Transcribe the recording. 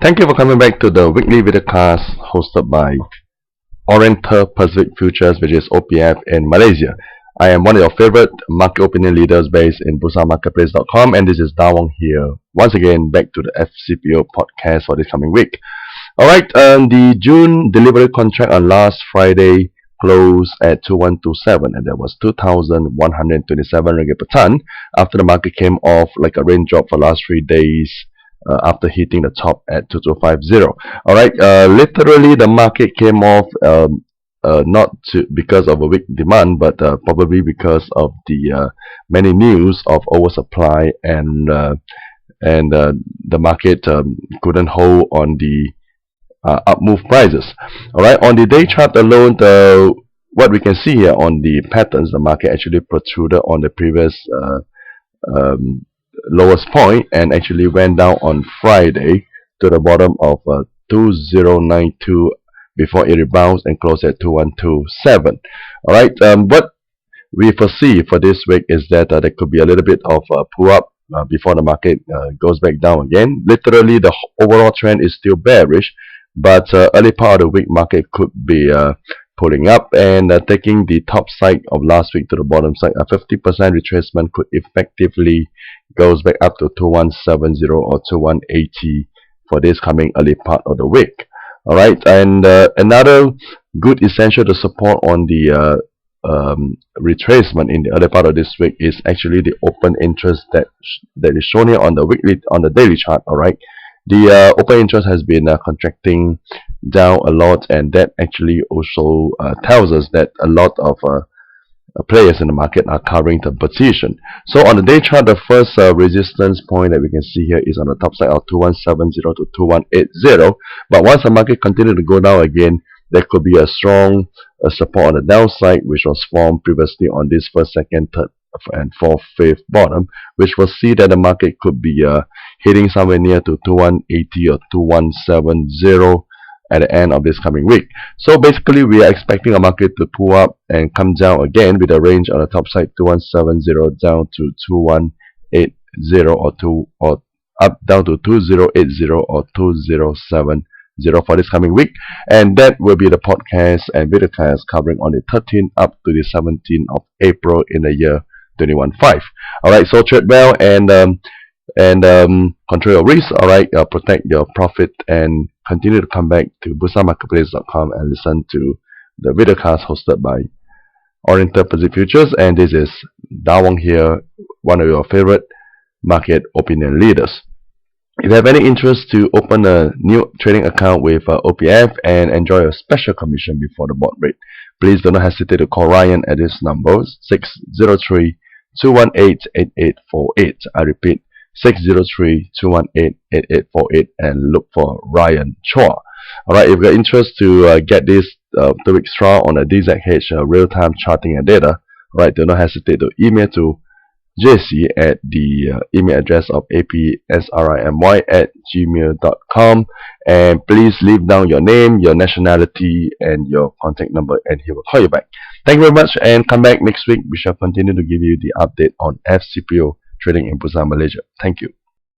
Thank you for coming back to the weekly videocast hosted by Oriental Pacific Futures, which is OPF in Malaysia. I am one of your favorite market opinion leaders based in bursamarketplace.com, and this is Dawang here. Once again, back to the CPO podcast for this coming week. Alright, the June delivery contract on last Friday closed at 2127, and that was 2,127 ringgit per ton after the market came off like a raindrop for last 3 days. After hitting the top at 2250. Alright, literally the market came off not because of a weak demand, but probably because of the many news of oversupply, and the market couldn't hold on the up move prices. Alright, on the day chart alone, what we can see here on the patterns, the market actually protruded on the previous lowest point and actually went down on Friday to the bottom of 2092 before it rebounds and closed at 2127. Alright, what we foresee for this week is that there could be a little bit of a pull up before the market goes back down again. Literally the overall trend is still bearish, but early part of the week market could be pulling up and taking the top side of last week to the bottom side. A 50% retracement could effectively goes back up to 2170 or 2180 for this coming early part of the week. Alright, and another good essential to support on the retracement in the early part of this week is actually the open interest that is shown here on the daily chart. Alright, the open interest has been contracting down a lot, and that actually also tells us that a lot of players in the market are covering the position. So on the day chart, the first resistance point that we can see here is on the top side of 2170 to 2180. But once the market continues to go down again, there could be a strong support on the downside, which was formed previously on this first, second, third, and fourth, fifth bottom, which will see that the market could be hitting somewhere near to 2180 or 2170 at the end of this coming week. So basically we are expecting a market to pull up and come down again with a range on the top side 2170 down to 2180 or up down to 2080 or 2070 for this coming week. And that will be the podcast and videocast covering on the 13th up to the 17th of April in the year 2015. Alright, so trade well and control your risk. Alright, protect your profit and continue to come back to bursamarketplace.com and listen to the videocast hosted by Oriental Pacific Futures. And this is Dawang here, one of your favorite market opinion leaders. If you have any interest to open a new trading account with OPF and enjoy a special commission before the board rate, please do not hesitate to call Ryan at this number 603-218-8848. I repeat, 603-218-8848, and look for Ryan Chua. Alright, if you're interested to get this 2-week trial on a DZH real-time charting and data, right, do not hesitate to email to JC at the email address of apsrimy@gmail.com, and please leave down your name, your nationality, and your contact number, and he will call you back. Thank you very much, and come back next week. We shall continue to give you the update on FCPO trading in Busan, Malaysia. Thank you.